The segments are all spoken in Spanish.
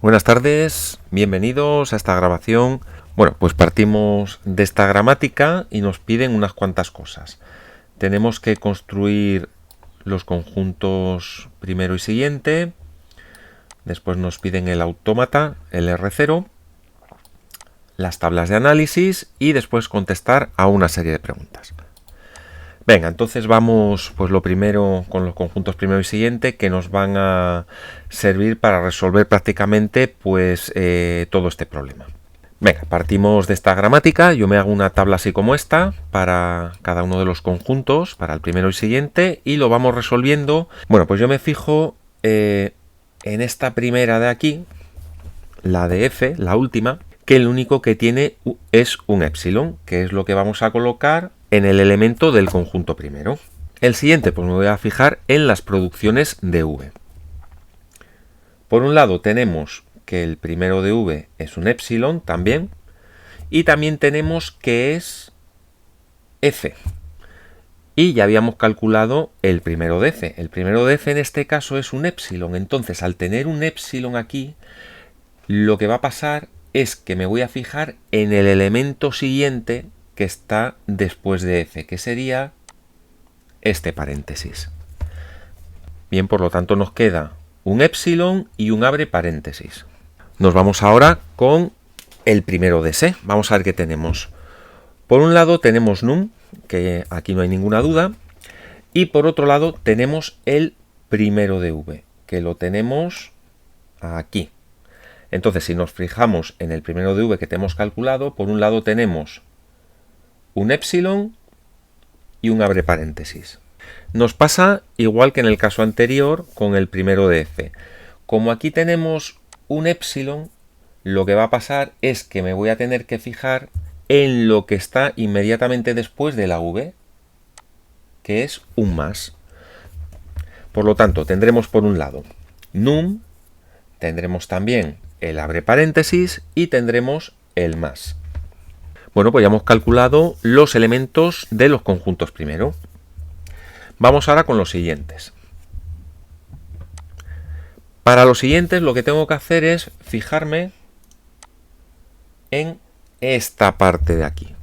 Buenas tardes, bienvenidos a esta grabación. Bueno, pues partimos de esta gramática y nos piden unas cuantas cosas. Tenemos que construir los conjuntos primero y siguiente. Después nos piden el autómata, el R0, las tablas de análisis y después contestar a una serie de preguntas. Venga, entonces vamos pues lo primero con los conjuntos primero y siguiente, que nos van a servir para resolver prácticamente pues todo este problema. Venga, partimos de esta gramática. Yo me hago una tabla así como esta para cada uno de los conjuntos, para el primero y siguiente, y lo vamos resolviendo. Bueno, pues yo me fijo en esta primera de aquí, la de F, la última, que el único que tiene es un epsilon, que es lo que vamos a colocar en el elemento del conjunto primero. El siguiente, pues me voy a fijar en las producciones de V. Por un lado tenemos que el primero de V es un epsilon también, y también tenemos que es F. Y ya habíamos calculado el primero de F. El primero de F en este caso es un epsilon. Entonces, al tener un epsilon aquí, lo que va a pasar es que me voy a fijar en el elemento siguiente que está después de F, que sería este paréntesis. Bien, por lo tanto nos queda un epsilon y un abre paréntesis. Nos vamos ahora con el primero de C. Vamos a ver qué tenemos. Por un lado tenemos num, que aquí no hay ninguna duda, y por otro lado tenemos el primero de V, que lo tenemos aquí. Entonces, si nos fijamos en el primero de V que tenemos calculado, por un lado tenemos un epsilon y un abre paréntesis. Nos pasa igual que en el caso anterior con el primero de F. Como aquí tenemos un epsilon, lo que va a pasar es que me voy a tener que fijar en lo que está inmediatamente después de la V, que es un más. Por lo tanto, tendremos por un lado num, tendremos también el abre paréntesis y tendremos el más. Bueno, pues ya hemos calculado los elementos de los conjuntos primero. Vamos ahora con los siguientes. Para los siguientes lo que tengo que hacer es fijarme en esta parte de aquí.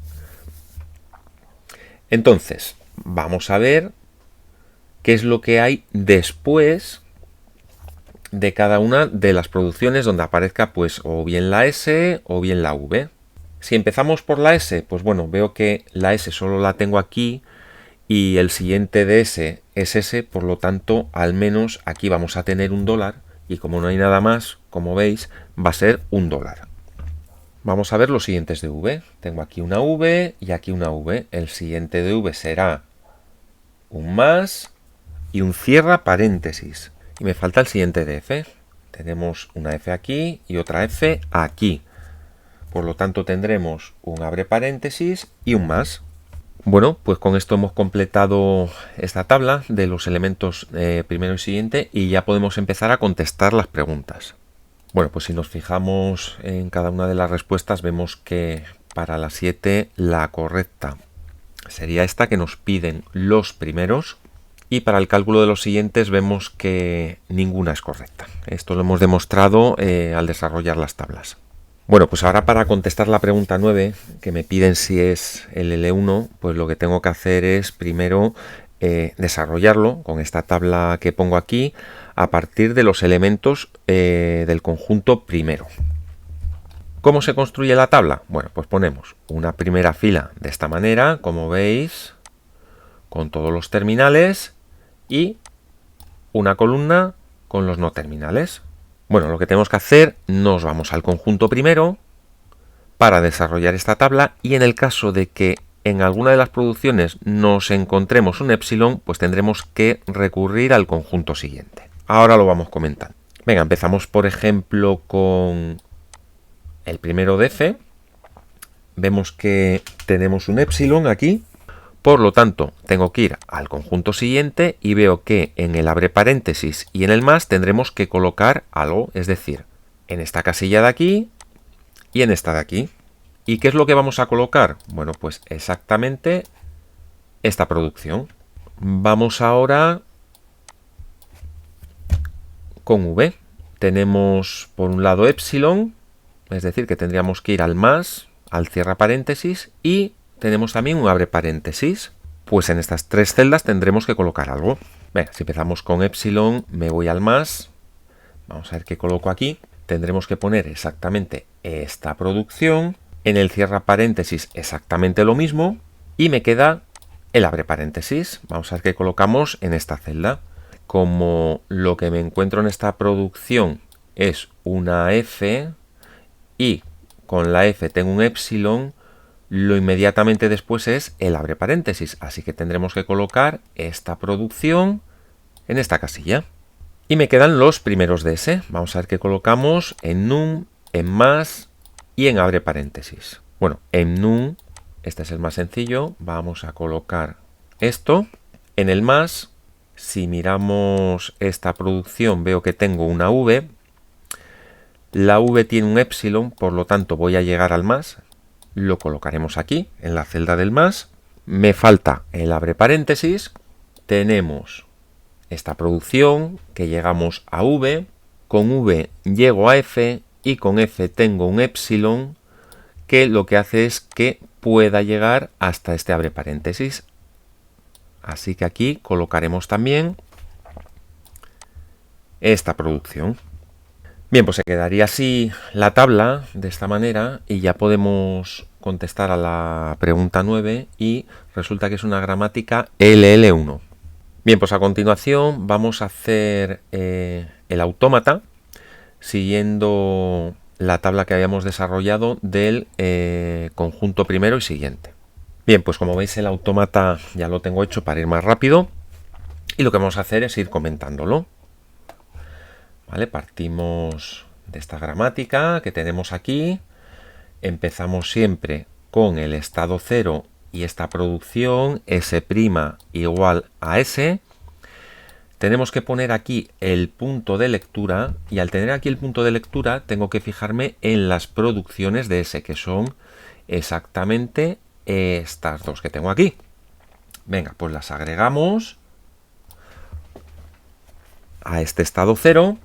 Entonces, vamos a ver qué es lo que hay después de cada una de las producciones donde aparezca pues o bien la S o bien la V. Si empezamos por la S, pues bueno, veo que la S solo la tengo aquí y el siguiente de S es S, por lo tanto, al menos aquí vamos a tener $1 y como no hay nada más, como veis, va a ser $1. Vamos a ver los siguientes de V. Tengo aquí una V y aquí una V. El siguiente de V será un más y un cierra paréntesis. Y me falta el siguiente de F. Tenemos una F aquí y otra F aquí. Por lo tanto tendremos un abre paréntesis y un más. Bueno, pues con esto hemos completado esta tabla de los elementos primero y siguiente y ya podemos empezar a contestar las preguntas. Bueno, pues si nos fijamos en cada una de las respuestas vemos que para la 7 la correcta sería esta, que nos piden los primeros, y para el cálculo de los siguientes vemos que ninguna es correcta. Esto lo hemos demostrado al desarrollar las tablas. Bueno, pues ahora para contestar la pregunta 9, que me piden si es el L1, pues lo que tengo que hacer es primero desarrollarlo con esta tabla que pongo aquí a partir de los elementos del conjunto primero. ¿Cómo se construye la tabla? Bueno, pues ponemos una primera fila de esta manera, como veis, con todos los terminales y una columna con los no terminales. Bueno, lo que tenemos que hacer, nos vamos al conjunto primero para desarrollar esta tabla y en el caso de que en alguna de las producciones nos encontremos un epsilon, pues tendremos que recurrir al conjunto siguiente. Ahora lo vamos comentando. Venga, empezamos por ejemplo con el primero de F. Vemos que tenemos un epsilon aquí. Por lo tanto, tengo que ir al conjunto siguiente y veo que en el abre paréntesis y en el más tendremos que colocar algo, es decir, en esta casilla de aquí y en esta de aquí. ¿Y qué es lo que vamos a colocar? Bueno, pues exactamente esta producción. Vamos ahora con V. tenemos por un lado epsilon, es decir, que tendríamos que ir al más, al cierra paréntesis, y tenemos también un abre paréntesis. Pues en estas tres celdas tendremos que colocar algo. Venga, si empezamos con epsilon, me voy al más. Vamos a ver qué coloco aquí. Tendremos que poner exactamente esta producción. En el cierra paréntesis exactamente lo mismo. Y me queda el abre paréntesis. Vamos a ver qué colocamos en esta celda. Como lo que me encuentro en esta producción es una F y con la F tengo un epsilon, lo inmediatamente después es el abre paréntesis. Así que tendremos que colocar esta producción en esta casilla. Y me quedan los primeros de ese. Vamos a ver qué colocamos en num, en más y en abre paréntesis. Bueno, en num, este es el más sencillo. Vamos a colocar esto. En el más, si miramos esta producción, veo que tengo una V. La V tiene un epsilon, por lo tanto voy a llegar al más. Lo colocaremos aquí, en la celda del más. Me falta el abre paréntesis. Tenemos esta producción, que llegamos a V. Con V llego a F y con F tengo un epsilon que lo que hace es que pueda llegar hasta este abre paréntesis. Así que aquí colocaremos también esta producción. Bien, pues se quedaría así la tabla de esta manera y ya podemos contestar a la pregunta 9 y resulta que es una gramática LL1. Bien, pues a continuación vamos a hacer el autómata siguiendo la tabla que habíamos desarrollado del conjunto primero y siguiente. Bien, pues como veis el autómata ya lo tengo hecho para ir más rápido y lo que vamos a hacer es ir comentándolo. ¿Vale? Partimos de esta gramática que tenemos aquí. Empezamos siempre con el estado 0 y esta producción S' igual a S. Tenemos que poner aquí el punto de lectura y al tener aquí el punto de lectura tengo que fijarme en las producciones de S, que son exactamente estas dos que tengo aquí. Venga, pues las agregamos a este estado 0.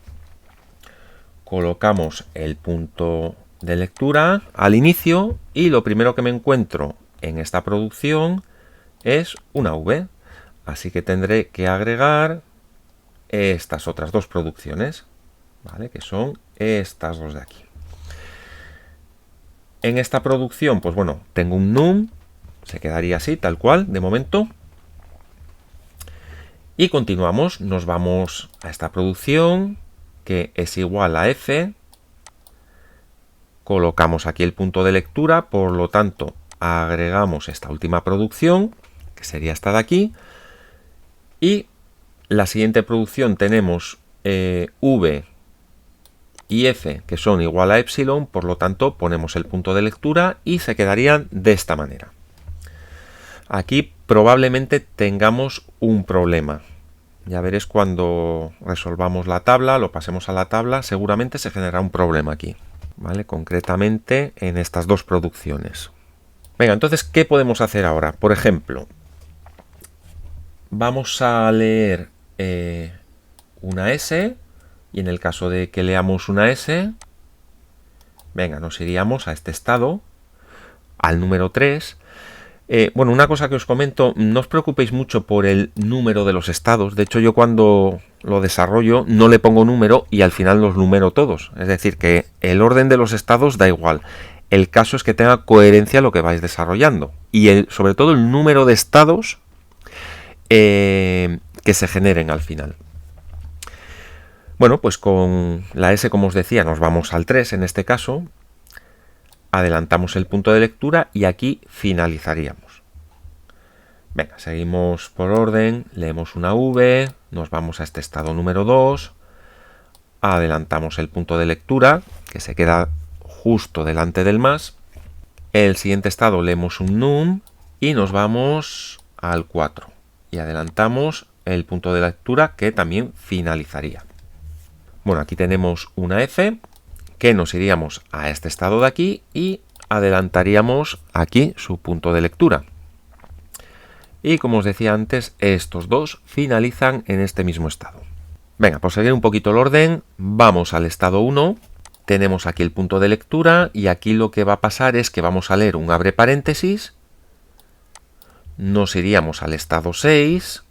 Colocamos el punto de lectura al inicio y lo primero que me encuentro en esta producción es una V. Así que tendré que agregar estas otras dos producciones, ¿vale? Que son estas dos de aquí. En esta producción, pues bueno, tengo un num, se quedaría así, tal cual, de momento. Y continuamos, nos vamos a esta producción, que es igual a F. Colocamos aquí el punto de lectura, por lo tanto, agregamos esta última producción, que sería esta de aquí. Y la siguiente producción tenemos V y F, que son igual a epsilon, por lo tanto, ponemos el punto de lectura y se quedarían de esta manera. Aquí probablemente tengamos un problema. Ya veréis cuando resolvamos la tabla, lo pasemos a la tabla, seguramente se generará un problema aquí, ¿vale? Concretamente en estas dos producciones. Venga, entonces, ¿qué podemos hacer ahora? Por ejemplo, vamos a leer una S y en el caso de que leamos una S, venga, nos iríamos a este estado, al número 3. Bueno, una cosa que os comento, no os preocupéis mucho por el número de los estados. De hecho, yo cuando lo desarrollo no le pongo número y al final los numero todos. Es decir, que el orden de los estados da igual. El caso es que tenga coherencia lo que vais desarrollando. Y sobre todo el número de estados que se generen al final. Bueno, pues con la S, como os decía, nos vamos al 3 en este caso. Adelantamos el punto de lectura y aquí finalizaríamos. Venga, seguimos por orden, leemos una V, nos vamos a este estado número 2, adelantamos el punto de lectura, que se queda justo delante del más. El siguiente estado leemos un num y nos vamos al 4 y adelantamos el punto de lectura que también finalizaría. Bueno, aquí tenemos una F, que nos iríamos a este estado de aquí y adelantaríamos aquí su punto de lectura. Y como os decía antes, estos dos finalizan en este mismo estado. Venga, por seguir un poquito el orden, vamos al estado 1. Tenemos aquí el punto de lectura y aquí lo que va a pasar es que vamos a leer un abre paréntesis. Nos iríamos al estado 6.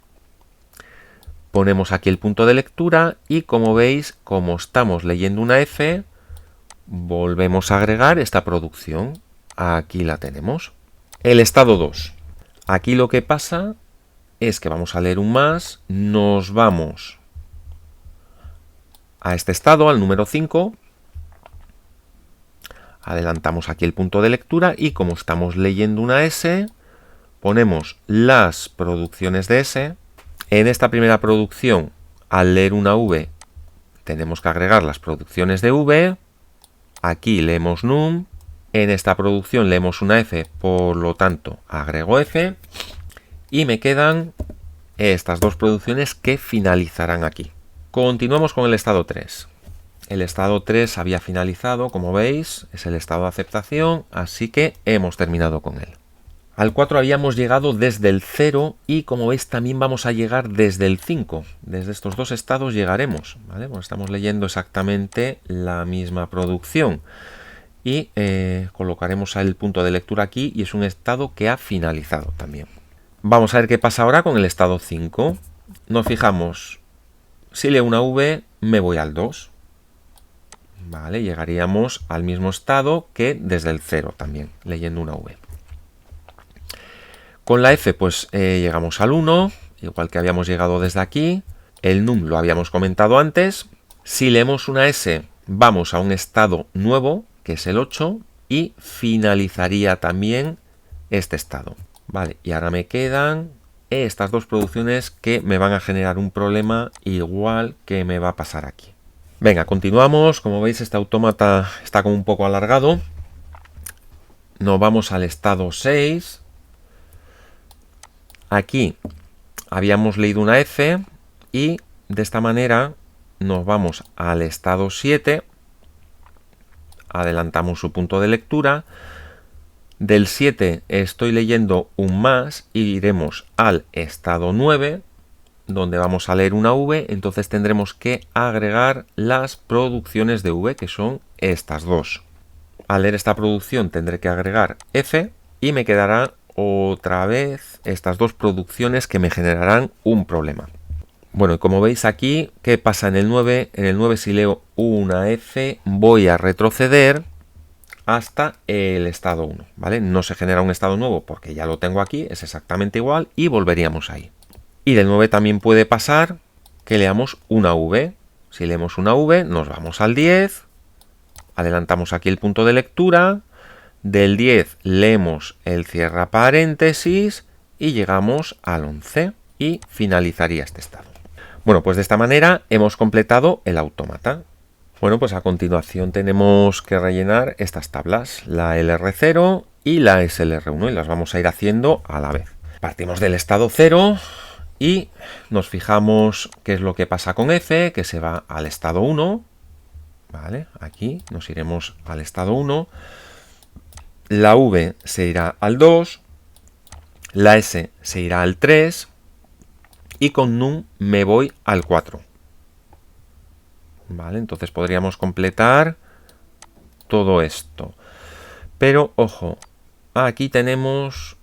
Ponemos aquí el punto de lectura y como veis, como estamos leyendo una F, volvemos a agregar esta producción. Aquí la tenemos. El estado 2. Aquí lo que pasa es que vamos a leer un más, nos vamos a este estado, al número 5. Adelantamos aquí el punto de lectura y como estamos leyendo una S, ponemos las producciones de S. En esta primera producción, al leer una V, tenemos que agregar las producciones de V. Aquí leemos num. En esta producción leemos una F, por lo tanto agrego F. Y me quedan estas dos producciones que finalizarán aquí. Continuamos con el estado 3. El estado 3 había finalizado, como veis, es el estado de aceptación, así que hemos terminado con él. Al 4 habíamos llegado desde el 0 y como veis también vamos a llegar desde el 5. Desde estos dos estados llegaremos, ¿vale? Bueno, estamos leyendo exactamente la misma producción. Y colocaremos el punto de lectura aquí y es un estado que ha finalizado también. Vamos a ver qué pasa ahora con el estado 5. Nos fijamos, si leo una V me voy al 2. Vale, llegaríamos al mismo estado que desde el 0 también, leyendo una V. Con la F pues llegamos al 1, igual que habíamos llegado desde aquí. El num lo habíamos comentado antes. Si leemos una S vamos a un estado nuevo, que es el 8, y finalizaría también este estado. Vale, y ahora me quedan estas dos producciones que me van a generar un problema igual que me va a pasar aquí. Venga, continuamos. Como veis, este autómata está como un poco alargado. Nos vamos al estado 6. Aquí habíamos leído una F y de esta manera nos vamos al estado 7. Adelantamos su punto de lectura. Del 7 estoy leyendo un más y iremos al estado 9, donde vamos a leer una V, entonces tendremos que agregar las producciones de V, que son estas dos. Al leer esta producción tendré que agregar F y me quedará otra vez estas dos producciones que me generarán un problema. Bueno, y como veis aquí, ¿qué pasa en el 9? En el 9 si leo una F voy a retroceder hasta el estado 1, ¿vale? No se genera un estado nuevo porque ya lo tengo aquí, es exactamente igual y volveríamos ahí. Y del 9 también puede pasar que leamos una V. Si leemos una V, nos vamos al 10, adelantamos aquí el punto de lectura, del 10 leemos el cierra paréntesis y llegamos al 11 y finalizaría este estado. Bueno, pues de esta manera hemos completado el autómata. Bueno, pues a continuación tenemos que rellenar estas tablas, la LR0 y la SLR1, y las vamos a ir haciendo a la vez. Partimos del estado 0 y nos fijamos qué es lo que pasa con F, que se va al estado 1. Vale, aquí nos iremos al estado 1. La V se irá al 2, la S se irá al 3 y con num me voy al 4. Vale, entonces podríamos completar todo esto. Pero, ojo, aquí tenemos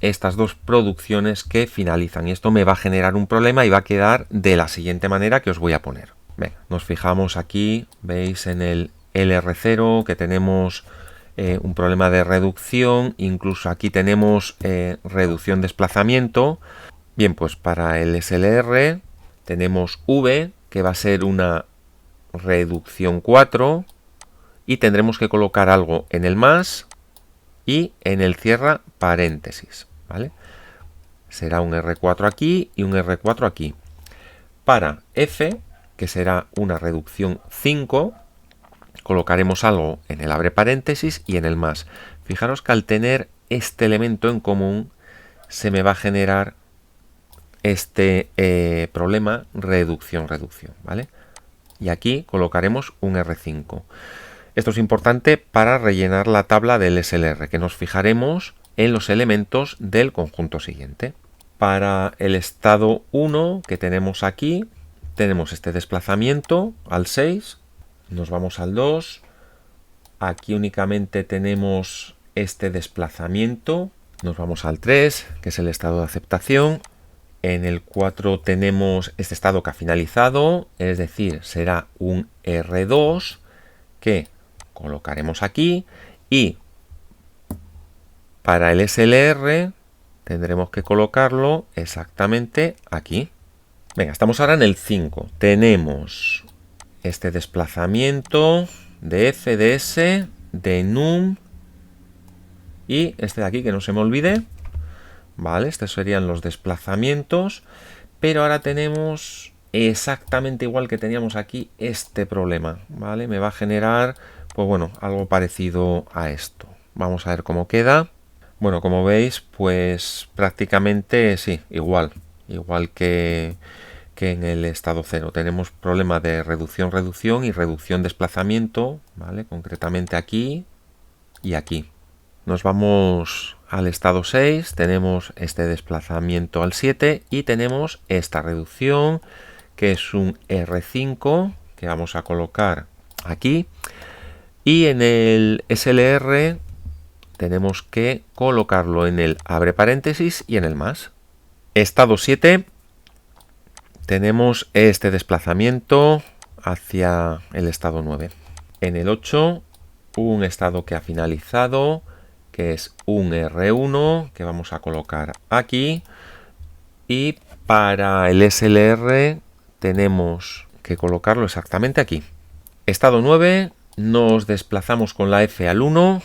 estas dos producciones que finalizan. Y esto me va a generar un problema y va a quedar de la siguiente manera que os voy a poner. Venga, nos fijamos aquí, veis en el LR0 que tenemos un problema de reducción. Incluso aquí tenemos reducción desplazamiento. Bien, pues para el SLR tenemos V, que va a ser una reducción 4 y tendremos que colocar algo en el más y en el cierra paréntesis, ¿vale? Será un R4 aquí y un R4 aquí. Para F, que será una reducción 5, colocaremos algo en el abre paréntesis y en el más. Fijaros que al tener este elemento en común se me va a generar este problema reducción, ¿vale? Y aquí colocaremos un R5. Esto es importante para rellenar la tabla del SLR, que nos fijaremos en los elementos del conjunto siguiente. Para el estado 1 que tenemos aquí, tenemos este desplazamiento al 6, nos vamos al 2, aquí únicamente tenemos este desplazamiento, nos vamos al 3, que es el estado de aceptación. En el 4 tenemos este estado que ha finalizado, es decir, será un R2 que colocaremos aquí, y para el SLR tendremos que colocarlo exactamente aquí. Venga, estamos ahora en el 5. Tenemos este desplazamiento de F, de S, de num y este de aquí, que no se me olvide. Vale, estos serían los desplazamientos, pero ahora tenemos exactamente igual que teníamos aquí este problema, ¿vale? Me va a generar, pues bueno, algo parecido a esto. Vamos a ver cómo queda. Bueno, como veis, pues prácticamente sí, igual que en el estado 0. Tenemos problema de reducción, reducción y reducción, desplazamiento, ¿vale? Concretamente aquí y aquí. Nos vamos al estado 6, tenemos este desplazamiento al 7 y tenemos esta reducción, que es un R5, que vamos a colocar aquí. Y en el SLR tenemos que colocarlo en el abre paréntesis y en el más. Estado 7, tenemos este desplazamiento hacia el estado 9. En el 8, un estado que ha finalizado, que es un R1, que vamos a colocar aquí. Y para el SLR tenemos que colocarlo exactamente aquí. Estado 9, nos desplazamos con la F al 1,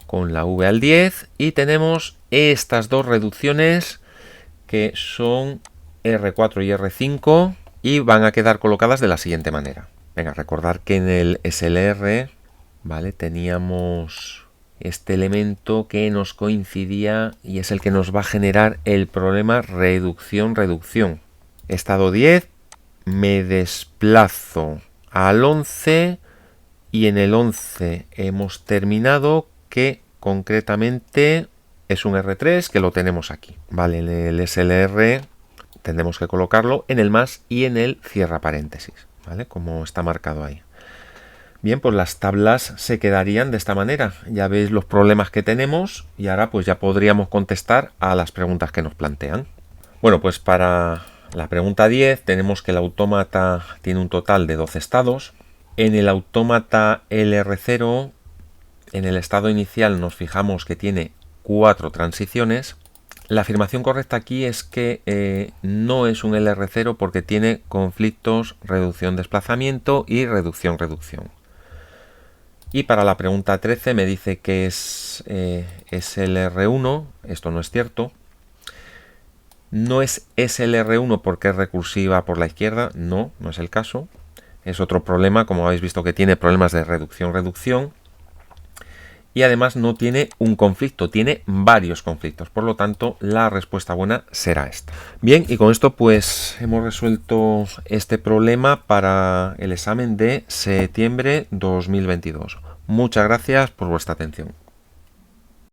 con la V al 10 y tenemos estas dos reducciones que son R4 y R5 y van a quedar colocadas de la siguiente manera. Venga, recordar que en el SLR, ¿vale?, teníamos este elemento que nos coincidía y es el que nos va a generar el problema reducción-reducción. Estado 10, me desplazo al 11 y en el 11 hemos terminado, que concretamente es un R3, que lo tenemos aquí. Vale, en el SLR tendremos que colocarlo en el más y en el cierra paréntesis, ¿vale?, como está marcado ahí. Bien, pues las tablas se quedarían de esta manera. Ya veis los problemas que tenemos y ahora pues ya podríamos contestar a las preguntas que nos plantean. Bueno, pues para la pregunta 10 tenemos que el autómata tiene un total de 12 estados. En el autómata LR0, en el estado inicial nos fijamos que tiene 4 transiciones. La afirmación correcta aquí es que no es un LR0 porque tiene conflictos reducción-desplazamiento y reducción-reducción. Y para la pregunta 13 me dice que es SLR1, esto no es cierto. No es SLR1 porque es recursiva por la izquierda, no es el caso. Es otro problema, como habéis visto que tiene problemas de reducción-reducción. Y además no tiene un conflicto, tiene varios conflictos. Por lo tanto, la respuesta buena será esta. Bien, y con esto pues hemos resuelto este problema para el examen de septiembre 2022. Muchas gracias por vuestra atención.